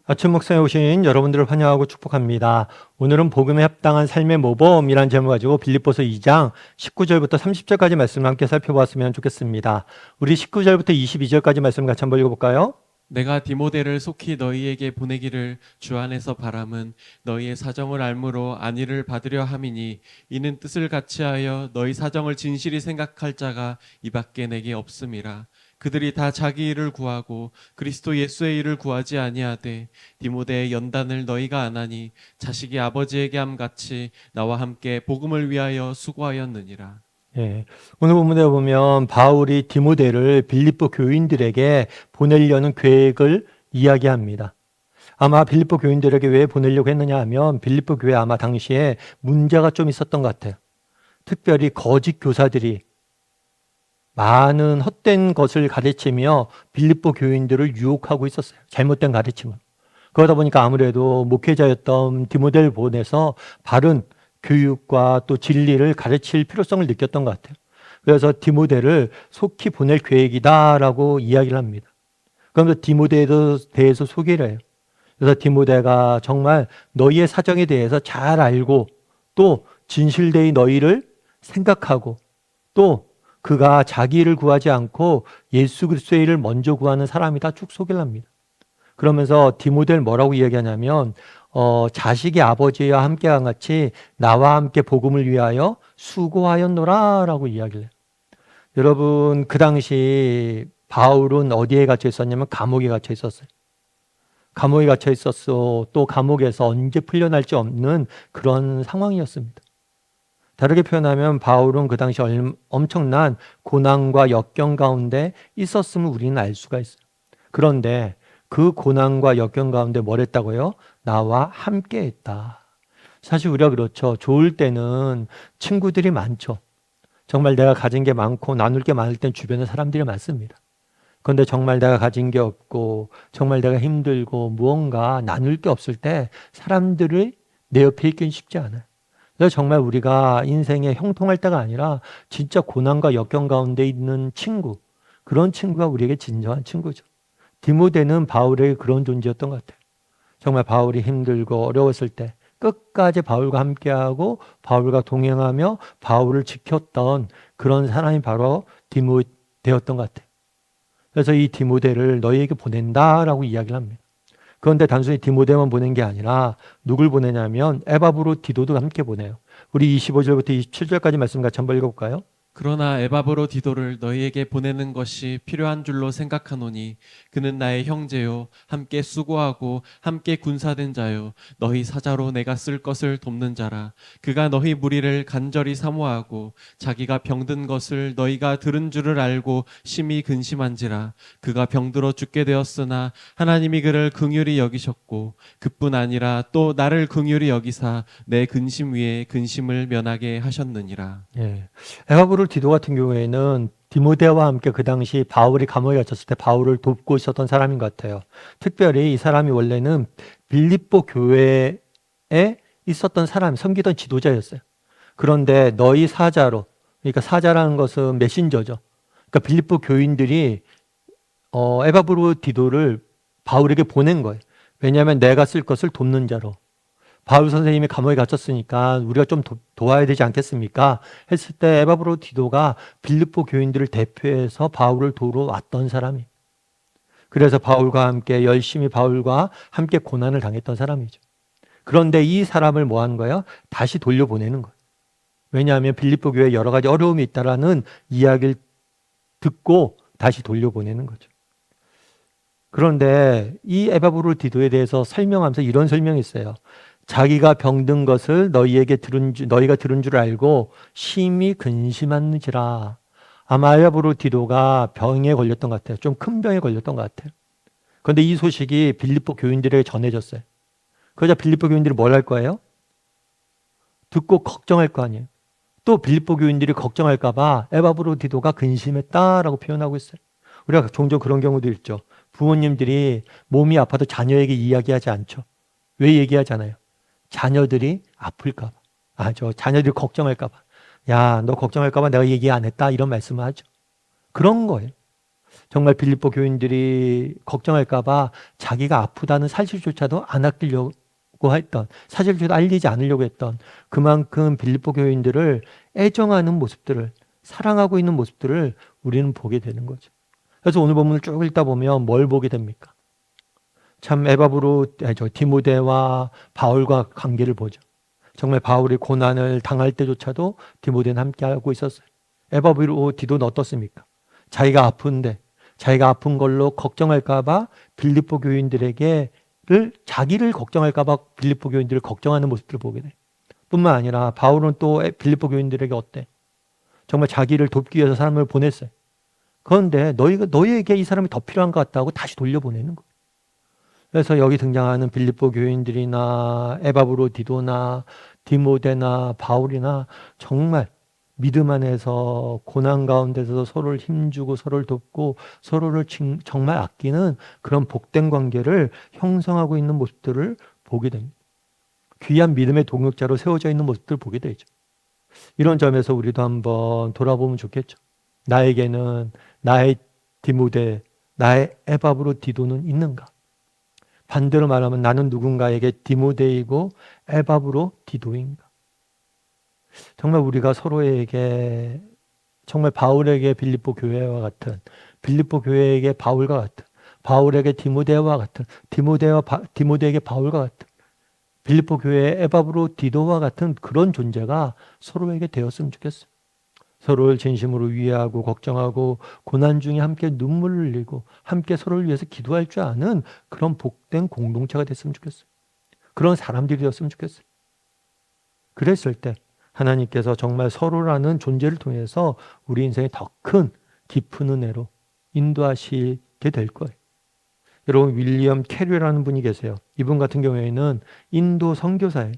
아침 목상에 오신 여러분들을 환영하고 축복합니다. 오늘은 복음에 합당한 삶의 모범이라는 제목을 가지고 빌립보서 2장 19절부터 30절까지 말씀을 함께 살펴보았으면 좋겠습니다. 우리 19절부터 22절까지 말씀 같이 한번 읽어볼까요? 내가 디모데를 속히 너희에게 보내기를 주 안에서 바람은 너희의 사정을 알므로 안위를 받으려 함이니 이는 뜻을 같이하여 너희 사정을 진실히 생각할 자가 이밖에 내게 없음이라. 그들이 다 자기 일을 구하고 그리스도 예수의 일을 구하지 아니하되 디모데의 연단을 너희가 안하니 자식이 아버지에게 함같이 나와 함께 복음을 위하여 수고하였느니라. 예, 오늘 본문에 보면 바울이 디모데를 빌립보 교인들에게 보내려는 계획을 이야기합니다. 아마 빌립보 교인들에게 왜 보내려고 했느냐 하면 빌립보 교회 아마 당시에 문제가 좀 있었던 것 같아요. 특별히 거짓 교사들이 많은 헛된 것을 가르치며 빌립보 교인들을 유혹하고 있었어요. 잘못된 가르침을. 그러다 보니까 아무래도 목회자였던 디모데를 보내서 바른 교육과 또 진리를 가르칠 필요성을 느꼈던 것 같아요. 그래서 디모데를 속히 보낼 계획이다라고 이야기를 합니다. 그러면서 디모데에 대해서 소개를 해요. 그래서 디모데가 정말 너희의 사정에 대해서 잘 알고 또 진실되이 너희를 생각하고 또 그가 자기 일을 구하지 않고 예수 그리스도의 일을 먼저 구하는 사람이다 쭉 소개를 합니다. 그러면서 디모데를 뭐라고 이야기하냐면 자식이 아버지와 함께한 같이 나와 함께 복음을 위하여 수고하였노라 라고 이야기를 해요. 여러분 그 당시 바울은 어디에 갇혀 있었냐면 감옥에 갇혀 있었어요. 감옥에 갇혀 있었어. 또 감옥에서 언제 풀려날지 없는 그런 상황이었습니다. 다르게 표현하면 바울은 그 당시 엄청난 고난과 역경 가운데 있었음을 우리는 알 수가 있어요. 그런데 그 고난과 역경 가운데 뭘 했다고요? 나와 함께 했다. 사실 우리가 그렇죠. 좋을 때는 친구들이 많죠. 정말 내가 가진 게 많고 나눌 게 많을 땐 주변에 사람들이 많습니다. 그런데 정말 내가 가진 게 없고 정말 내가 힘들고 무언가 나눌 게 없을 때 사람들이 내 옆에 있기는 쉽지 않아요. 그래서 정말 우리가 인생에 형통할 때가 아니라 진짜 고난과 역경 가운데 있는 친구, 그런 친구가 우리에게 진정한 친구죠. 디모데는 바울의 그런 존재였던 것 같아요. 정말 바울이 힘들고 어려웠을 때 끝까지 바울과 함께하고 바울과 동행하며 바울을 지켰던 그런 사람이 바로 디모데였던 것 같아요. 그래서 이 디모데를 너희에게 보낸다라고 이야기를 합니다. 그런데 단순히 디모데만 보낸 게 아니라 누굴 보내냐면 에바브로디도도 함께 보내요. 우리 25절부터 27절까지 말씀 같이 한번 읽어볼까요? 그러나 에바브로디도를 너희에게 보내는 것이 필요한 줄로 생각하노니 그는 나의 형제요 함께 수고하고 함께 군사된 자요 너희 사자로 내가 쓸 것을 돕는 자라. 그가 너희 무리를 간절히 사모하고 자기가 병든 것을 너희가 들은 줄을 알고 심히 근심한지라. 그가 병들어 죽게 되었으나 하나님이 그를 긍휼히 여기셨고 그뿐 아니라 또 나를 긍휼히 여기사 내 근심 위에 근심을 면하게 하셨느니라. 예. 에바브로디도 같은 경우에는 디모데와 함께 그 당시 바울이 감옥에 갇혔을 때 바울을 돕고 있었던 사람인 것 같아요. 특별히 이 사람이 원래는 빌립보 교회에 있었던 사람, 섬기던 지도자였어요. 그런데 너희 사자로, 그러니까 사자라는 것은 메신저죠. 그러니까 빌립보 교인들이 에바브로디도를 바울에게 보낸 거예요. 왜냐하면 내가 쓸 것을 돕는 자로. 바울 선생님이 감옥에 갇혔으니까 우리가 좀 도와야 되지 않겠습니까? 했을 때 에바브로디도가 빌립보 교인들을 대표해서 바울을 도우러 왔던 사람이. 그래서 바울과 함께 열심히 바울과 함께 고난을 당했던 사람이죠. 그런데 이 사람을 뭐 하는 거예요? 다시 돌려보내는 거예요. 왜냐하면 빌립보 교회에 여러 가지 어려움이 있다라는 이야기를 듣고 다시 돌려보내는 거죠. 그런데 이 에바브로디도에 대해서 설명하면서 이런 설명이 있어요. 자기가 병든 것을 너희가 들은 줄 알고 심히 근심하는지라. 아마 에바브로디도가 병에 걸렸던 것 같아요. 좀 큰 병에 걸렸던 것 같아요. 그런데 이 소식이 빌립보 교인들에게 전해졌어요. 그러자 빌립보 교인들이 뭘 할 거예요? 듣고 걱정할 거 아니에요. 또 빌립보 교인들이 걱정할까 봐 에바브로디도가 근심했다라고 표현하고 있어요. 우리가 종종 그런 경우도 있죠. 부모님들이 몸이 아파도 자녀에게 이야기하지 않죠. 왜 얘기하잖아요. 자녀들이 아플까 봐. 자녀들이 걱정할까 봐. 야, 너 걱정할까 봐 내가 얘기 안 했다. 이런 말씀을 하죠. 그런 거예요. 정말 빌립보 교인들이 걱정할까봐 자기가 아프다는 사실조차도 안 아끼려고 했던, 사실조차도 알리지 않으려고 했던 그만큼 빌립보 교인들을 애정하는 모습들을, 사랑하고 있는 모습들을 우리는 보게 되는 거죠. 그래서 오늘 본문을 쭉 읽다 보면 뭘 보게 됩니까? 참 디모데와 바울과 관계를 보죠. 정말 바울이 고난을 당할 때조차도 디모데는 함께하고 있었어요. 에바브로 디도는 어떻습니까? 자기가 아픈데 자기가 아픈 걸로 걱정할까봐 빌립보 교인들에게 자기를 걱정할까봐 빌립보 교인들을 걱정하는 모습들을 보게 돼. 뿐만 아니라 바울은 또 빌립보 교인들에게 어때? 정말 자기를 돕기 위해서 사람을 보냈어요. 그런데 너희에게 이 사람이 더 필요한 것 같다고 다시 돌려보내는 거예요. 그래서 여기 등장하는 빌립보 교인들이나 에바브로 디도나 디모데나 바울이나 정말 믿음 안에서 고난 가운데서 서로를 힘주고 서로를 돕고 서로를 정말 아끼는 그런 복된 관계를 형성하고 있는 모습들을 보게 됩니다. 귀한 믿음의 동역자로 세워져 있는 모습들을 보게 되죠. 이런 점에서 우리도 한번 돌아보면 좋겠죠. 나에게는 나의 디모데, 나의 에바브로 디도는 있는가? 반대로 말하면 나는 누군가에게 디모데이고 에바브로 디도인가? 정말 우리가 서로에게 정말 바울에게 빌립보 교회와 같은, 빌립보 교회에게 바울과 같은, 바울에게 디모데와 같은, 디모데에게 바울과 같은, 빌립보 교회의 에바브로 디도와 같은 그런 존재가 서로에게 되었으면 좋겠어요. 서로를 진심으로 위하고 걱정하고 고난 중에 함께 눈물을 흘리고 함께 서로를 위해서 기도할 줄 아는 그런 복된 공동체가 됐으면 좋겠어요. 그런 사람들이 되었으면 좋겠어요. 그랬을 때 하나님께서 정말 서로라는 존재를 통해서 우리 인생에 더 큰 깊은 은혜로 인도하시게 될 거예요. 여러분 윌리엄 캐리라는 분이 계세요. 이분 같은 경우에는 인도 선교사예요.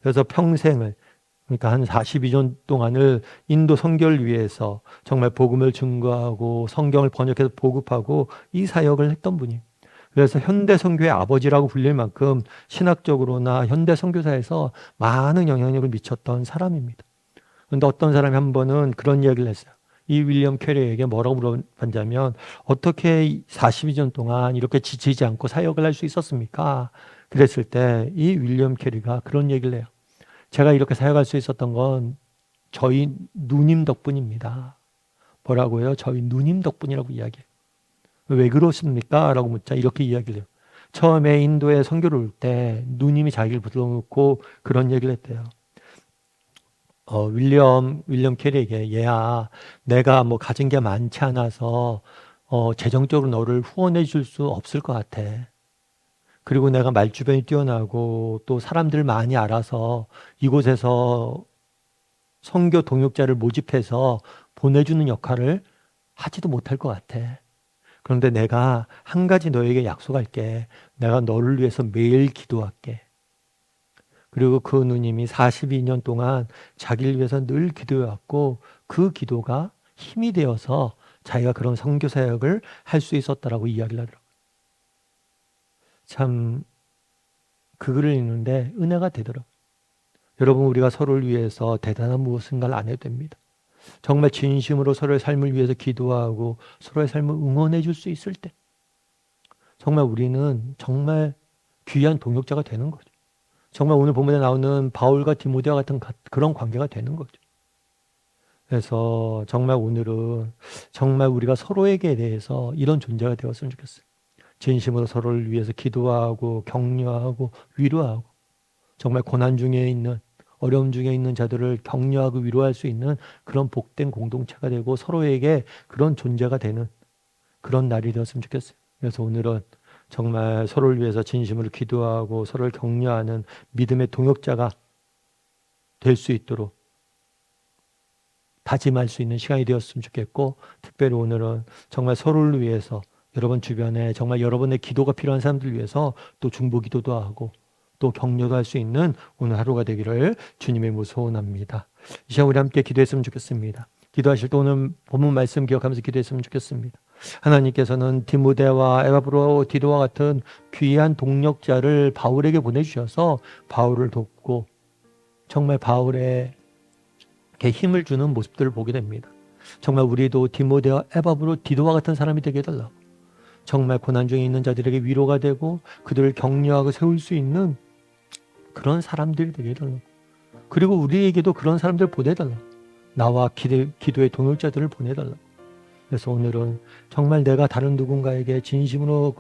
그래서 평생을 그러니까 한 42년 동안을 인도 선교를 위해서 정말 복음을 증거하고 성경을 번역해서 보급하고 이 사역을 했던 분이에요. 그래서 현대 선교의 아버지라고 불릴 만큼 신학적으로나 현대 선교사에서 많은 영향력을 미쳤던 사람입니다. 그런데 어떤 사람이 한 번은 그런 이야기를 했어요. 이 윌리엄 캐리에게 뭐라고 물어봤냐면 어떻게 42년 동안 이렇게 지치지 않고 사역을 할 수 있었습니까? 그랬을 때 이 윌리엄 캐리가 그런 얘기를 해요. 제가 이렇게 사역할 수 있었던 건 저희 누님 덕분입니다. 뭐라고요? 저희 누님 덕분이라고 이야기해요. 왜 그렇습니까? 라고 묻자 이렇게 이야기를 해요. 처음에 인도에 선교를 올 때 누님이 자기를 불러놓고 그런 얘기를 했대요. 윌리엄 캐리에게 얘야 내가 뭐 가진 게 많지 않아서 재정적으로 너를 후원해 줄 수 없을 것 같아. 그리고 내가 말주변이 뛰어나고 또 사람들 많이 알아서 이곳에서 선교 동역자를 모집해서 보내주는 역할을 하지도 못할 것 같아. 그런데 내가 한 가지 너에게 약속할게. 내가 너를 위해서 매일 기도할게. 그리고 그 누님이 42년 동안 자기를 위해서 늘 기도해왔고 그 기도가 힘이 되어서 자기가 그런 선교 사역을 할 수 있었다라고 이야기를 하더라고요. 참 그 글을 읽는데 은혜가 되더라고요. 여러분 우리가 서로를 위해서 대단한 무엇인가를 안 해도 됩니다. 정말 진심으로 서로의 삶을 위해서 기도하고 서로의 삶을 응원해 줄 수 있을 때 정말 우리는 정말 귀한 동역자가 되는 거죠. 정말 오늘 본문에 나오는 바울과 디모데와 같은 그런 관계가 되는 거죠. 그래서 정말 오늘은 정말 우리가 서로에게 대해서 이런 존재가 되었으면 좋겠어요. 진심으로 서로를 위해서 기도하고 격려하고 위로하고 정말 고난 중에 있는 어려움 중에 있는 자들을 격려하고 위로할 수 있는 그런 복된 공동체가 되고 서로에게 그런 존재가 되는 그런 날이 되었으면 좋겠어요. 그래서 오늘은 정말 서로를 위해서 진심으로 기도하고 서로를 격려하는 믿음의 동역자가 될 수 있도록 다짐할 수 있는 시간이 되었으면 좋겠고 특별히 오늘은 정말 서로를 위해서 여러분 주변에 정말 여러분의 기도가 필요한 사람들 위해서 또 중보기도도 하고 또 격려도 할 수 있는 오늘 하루가 되기를 주님의 이름으로 소원합니다. 이 시간 우리 함께 기도했으면 좋겠습니다. 기도하실 때 오늘 본문 말씀 기억하면서 기도했으면 좋겠습니다. 하나님께서는 디모데와 에바브로 디도와 같은 귀한 동력자를 바울에게 보내주셔서 바울을 돕고 정말 바울에게 힘을 주는 모습들을 보게 됩니다. 정말 우리도 디모데와 에바브로 디도와 같은 사람이 되게 해달라고. 정말 고난 중에 있는 자들에게 위로가 되고 그들을 격려하고 세울 수 있는 그런 사람들이 되게 해달라고. 그리고 우리에게도 그런 사람들 보내달라고. 나와 기도의 동역자들을 보내달라고. 그래서 오늘은 정말 내가 다른 누군가에게 진심으로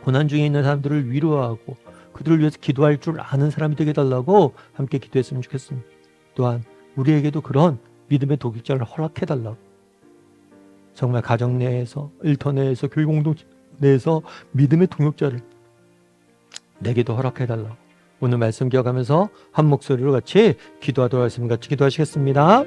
고난 중에 있는 사람들을 위로하고 그들을 위해서 기도할 줄 아는 사람이 되게 해달라고 함께 기도했으면 좋겠습니다. 또한 우리에게도 그런 믿음의 동역자를 허락해달라고. 정말 가정 내에서, 일터 내에서, 교육 공동체 내에서 믿음의 동역자를 내게도 허락해달라고. 오늘 말씀 기억하면서 한 목소리로 같이 기도하도록 하겠습니다. 같이 기도하시겠습니다.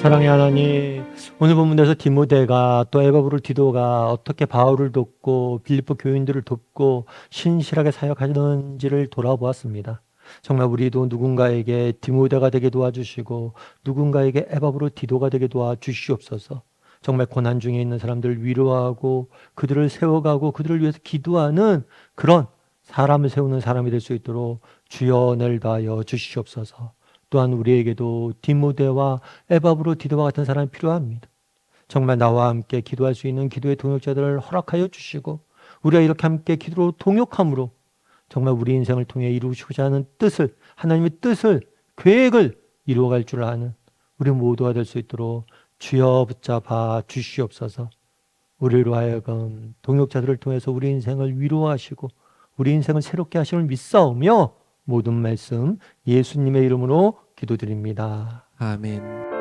사랑의 하나님, 오늘 본문에서 디모데가 또 에바브로 디도가 어떻게 바울을 돕고 빌립보 교인들을 돕고 신실하게 사역하는지를 돌아보았습니다. 정말 우리도 누군가에게 디모데가 되게 도와주시고 누군가에게 에바브로 디도가 되게 도와주시옵소서. 정말 고난 중에 있는 사람들을 위로하고 그들을 세워가고 그들을 위해서 기도하는 그런 사람을 세우는 사람이 될 수 있도록 주여 은혜를 다하여 주시옵소서. 또한 우리에게도 디모데와 에바브로 디도와 같은 사람이 필요합니다. 정말 나와 함께 기도할 수 있는 기도의 동역자들을 허락하여 주시고 우리가 이렇게 함께 기도로 동역함으로 정말 우리 인생을 통해 이루시고자 하는 뜻을, 하나님의 뜻을, 계획을 이루어갈 줄 아는 우리 모두가 될 수 있도록 주여 붙잡아 주시옵소서. 우리로 하여금 동역자들을 통해서 우리 인생을 위로하시고 우리 인생을 새롭게 하심을 믿사오며 모든 말씀 예수님의 이름으로 기도드립니다. 아멘.